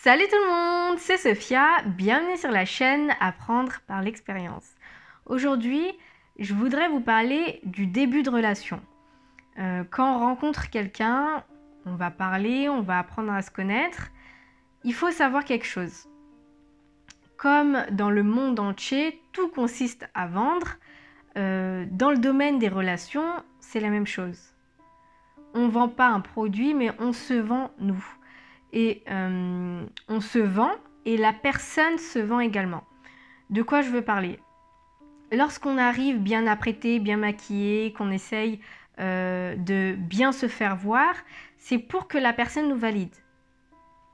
Salut tout le monde, c'est Sophia, bienvenue sur la chaîne Apprendre par l'expérience. Aujourd'hui, je voudrais vous parler du début de relation. Quand on rencontre quelqu'un, on va parler, on va apprendre à se connaître. Il faut savoir quelque chose. Comme dans le monde entier, tout consiste à vendre. Dans le domaine des relations, c'est la même chose. On ne vend pas un produit, mais on se vend nous. Et on se vend et la personne se vend également. De quoi je veux parler? Lorsqu'on arrive bien apprêté, bien maquillé, qu'on essaye de bien se faire voir, c'est pour que la personne nous valide.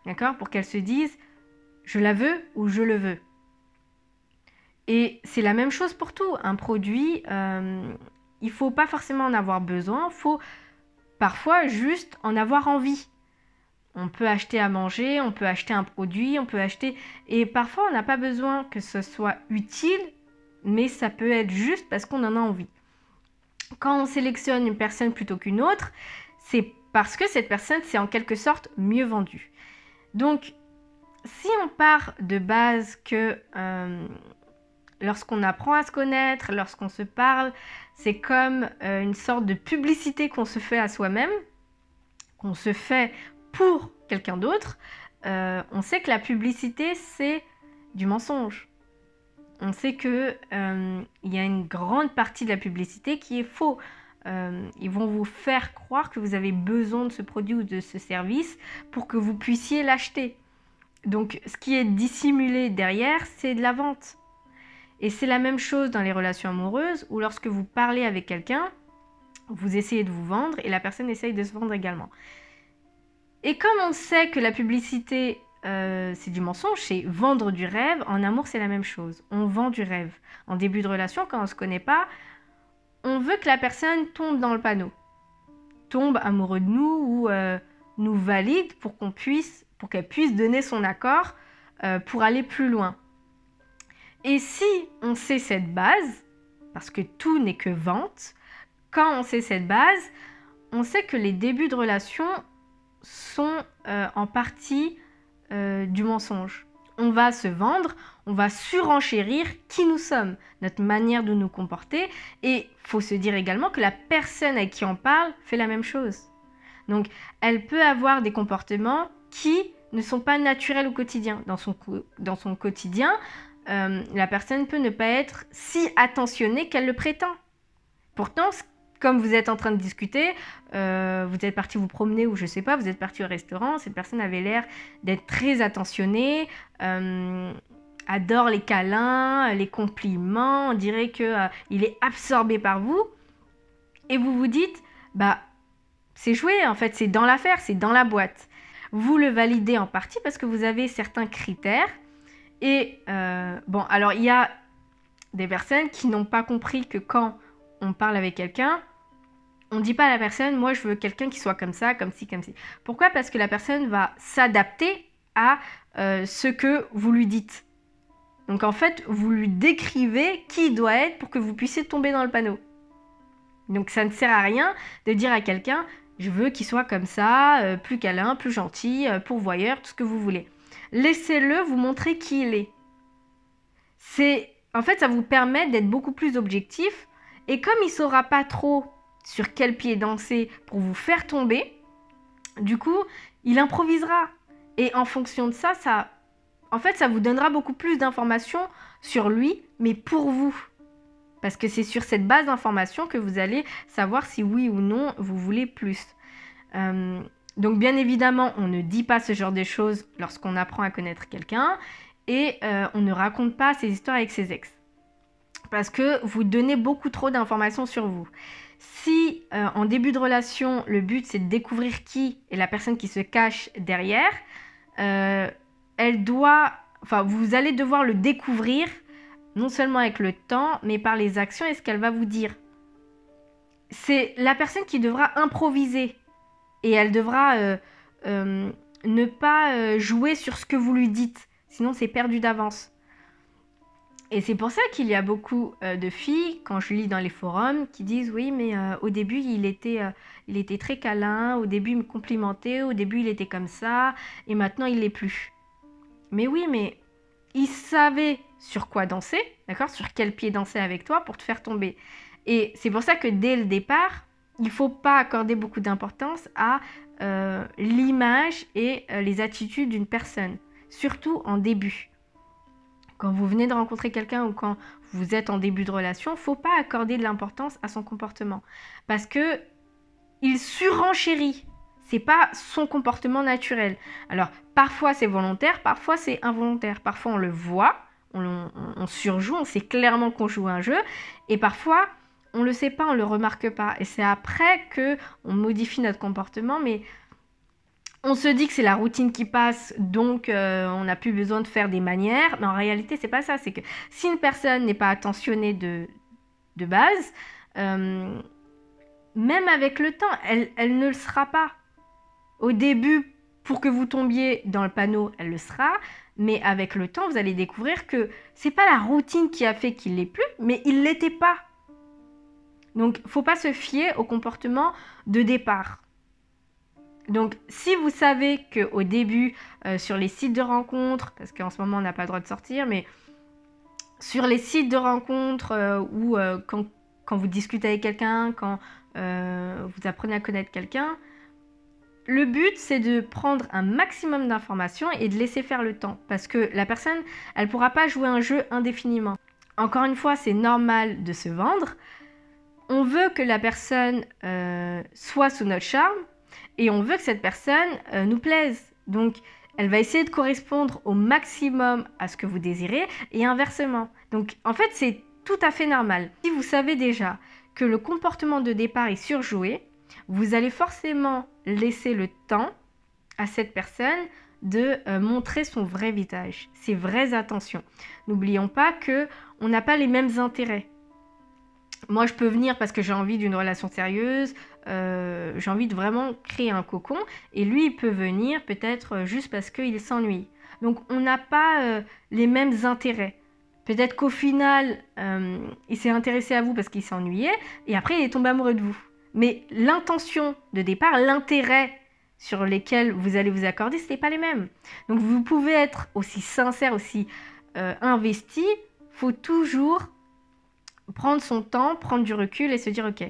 D'accord? Pour qu'elle se dise « je la veux » ou « je le veux ». Et c'est la même chose pour tout. Un produit, il ne faut pas forcément en avoir besoin, il faut parfois juste en avoir envie. On peut acheter à manger, on peut acheter un produit, on peut acheter... Et parfois, on n'a pas besoin que ce soit utile, mais ça peut être juste parce qu'on en a envie. Quand on sélectionne une personne plutôt qu'une autre, c'est parce que cette personne, c'est en quelque sorte mieux vendue. Donc, si on part de base que lorsqu'on apprend à se connaître, lorsqu'on se parle, c'est comme une sorte de publicité qu'on se fait à soi-même, qu'on se fait pour quelqu'un d'autre, on sait que la publicité, c'est du mensonge. On sait qu'il y a une grande partie de la publicité qui est faux. Ils vont vous faire croire que vous avez besoin de ce produit ou de ce service pour que vous puissiez l'acheter. Donc, ce qui est dissimulé derrière, c'est de la vente. Et c'est la même chose dans les relations amoureuses où lorsque vous parlez avec quelqu'un, vous essayez de vous vendre et la personne essaye de se vendre également. Et comme on sait que la publicité, c'est du mensonge, c'est vendre du rêve, en amour, c'est la même chose. On vend du rêve. En début de relation, quand on ne se connaît pas, on veut que la personne tombe dans le panneau, tombe amoureux de nous ou nous valide pour qu'elle puisse donner son accord pour aller plus loin. Et si on sait cette base, parce que tout n'est que vente, quand on sait cette base, on sait que les débuts de relation sont en partie du mensonge. On va se vendre, on va surenchérir qui nous sommes, notre manière de nous comporter, et il faut se dire également que la personne à qui on parle fait la même chose. Donc, elle peut avoir des comportements qui ne sont pas naturels au quotidien. Dans son quotidien, la personne peut ne pas être si attentionnée qu'elle le prétend. Pourtant, comme vous êtes en train de discuter, vous êtes parti vous promener ou je sais pas, vous êtes parti au restaurant, cette personne avait l'air d'être très attentionnée, adore les câlins, les compliments, on dirait qu'il est absorbé par vous. Et vous vous dites, bah, c'est joué en fait, c'est dans l'affaire, c'est dans la boîte. Vous le validez en partie parce que vous avez certains critères. Et bon, alors il y a des personnes qui n'ont pas compris que quand on parle avec quelqu'un, on ne dit pas à la personne, moi je veux quelqu'un qui soit comme ça, comme ci, comme ci. Pourquoi? Parce que la personne va s'adapter à ce que vous lui dites. Donc en fait, vous lui décrivez qui il doit être pour que vous puissiez tomber dans le panneau. Donc ça ne sert à rien de dire à quelqu'un, je veux qu'il soit comme ça, plus câlin, plus gentil, pourvoyeur, tout ce que vous voulez. Laissez-le vous montrer qui il est. En fait, ça vous permet d'être beaucoup plus objectif. Et comme il ne saura pas trop sur quel pied danser pour vous faire tomber, du coup, il improvisera. Et en fonction de ça, en fait, ça vous donnera beaucoup plus d'informations sur lui, mais pour vous. Parce que c'est sur cette base d'informations que vous allez savoir si oui ou non vous voulez plus. Donc bien évidemment, on ne dit pas ce genre de choses lorsqu'on apprend à connaître quelqu'un et on ne raconte pas ces histoires avec ses ex. Parce que vous donnez beaucoup trop d'informations sur vous. Si en début de relation, le but c'est de découvrir qui est la personne qui se cache derrière, vous allez devoir le découvrir non seulement avec le temps, mais par les actions et ce qu'elle va vous dire. C'est la personne qui devra improviser et elle devra ne pas jouer sur ce que vous lui dites, sinon c'est perdu d'avance. Et c'est pour ça qu'il y a beaucoup de filles, quand je lis dans les forums, qui disent « Oui, mais au début, il était très câlin, au début, il me complimentait, au début, il était comme ça, et maintenant, il l'est plus. » Mais oui, mais il savait sur quoi danser, d'accord? Sur quel pied danser avec toi pour te faire tomber. Et c'est pour ça que dès le départ, il ne faut pas accorder beaucoup d'importance à l'image et les attitudes d'une personne, surtout en début. Quand vous venez de rencontrer quelqu'un ou quand vous êtes en début de relation, il ne faut pas accorder de l'importance à son comportement parce que il surenchérit. C'est pas son comportement naturel. Alors, parfois c'est volontaire, parfois c'est involontaire. Parfois on le voit, on surjoue, on sait clairement qu'on joue un jeu, et parfois on le sait pas, on le remarque pas. Et c'est après que on modifie notre comportement, mais on se dit que c'est la routine qui passe, donc on n'a plus besoin de faire des manières. Mais en réalité, c'est pas ça. C'est que si une personne n'est pas attentionnée de base, même avec le temps, elle ne le sera pas. Au début, pour que vous tombiez dans le panneau, elle le sera. Mais avec le temps, vous allez découvrir que c'est pas la routine qui a fait qu'il l'est plus, mais il l'était pas. Donc, faut pas se fier au comportement de départ. Donc, si vous savez qu'au début, sur les sites de rencontres, parce qu'en ce moment, on n'a pas le droit de sortir, mais sur les sites de rencontres ou quand vous discutez avec quelqu'un, quand vous apprenez à connaître quelqu'un, le but, c'est de prendre un maximum d'informations et de laisser faire le temps. Parce que la personne, elle ne pourra pas jouer un jeu indéfiniment. Encore une fois, c'est normal de se vendre. On veut que la personne soit sous notre charme et on veut que cette personne nous plaise. Donc, elle va essayer de correspondre au maximum à ce que vous désirez et inversement. Donc, en fait, c'est tout à fait normal. Si vous savez déjà que le comportement de départ est surjoué, vous allez forcément laisser le temps à cette personne de montrer son vrai visage, ses vraies intentions. N'oublions pas qu'on n'a pas les mêmes intérêts. Moi, je peux venir parce que j'ai envie d'une relation sérieuse, j'ai envie de vraiment créer un cocon, et lui, il peut venir peut-être juste parce qu'il s'ennuie. Donc, on n'a pas les mêmes intérêts. Peut-être qu'au final, il s'est intéressé à vous parce qu'il s'ennuyait, et après, il est tombé amoureux de vous. Mais l'intention de départ, l'intérêt sur lesquels vous allez vous accorder, ce n'est pas les mêmes. Donc, vous pouvez être aussi sincère, aussi investi. Il faut toujours prendre son temps, prendre du recul et se dire, ok,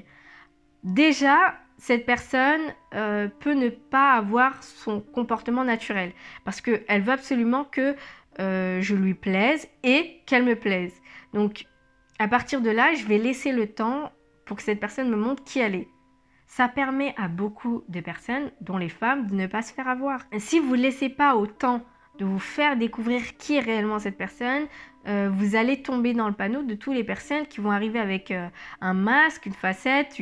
déjà, cette personne peut ne pas avoir son comportement naturel parce qu'elle veut absolument que je lui plaise et qu'elle me plaise. Donc, à partir de là, je vais laisser le temps pour que cette personne me montre qui elle est. Ça permet à beaucoup de personnes, dont les femmes, de ne pas se faire avoir. Et si vous ne laissez pas au temps de vous faire découvrir qui est réellement cette personne, vous allez tomber dans le panneau de toutes les personnes qui vont arriver avec un masque, une facette,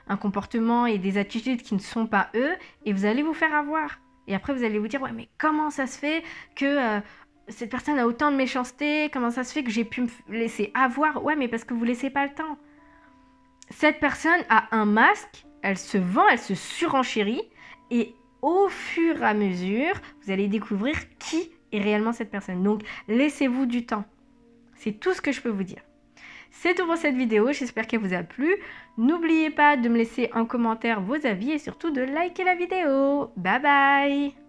un comportement et des attitudes qui ne sont pas eux, et vous allez vous faire avoir. Et après, vous allez vous dire, ouais, mais comment ça se fait que cette personne a autant de méchanceté? Comment ça se fait que j'ai pu me laisser avoir? Ouais, mais parce que vous ne laissez pas le temps. Cette personne a un masque, elle se vend, elle se surenchérit, et au fur et à mesure, vous allez découvrir qui est réellement cette personne. Donc, laissez-vous du temps. C'est tout ce que je peux vous dire. C'est tout pour cette vidéo, j'espère qu'elle vous a plu. N'oubliez pas de me laisser en commentaire vos avis et surtout de liker la vidéo. Bye bye!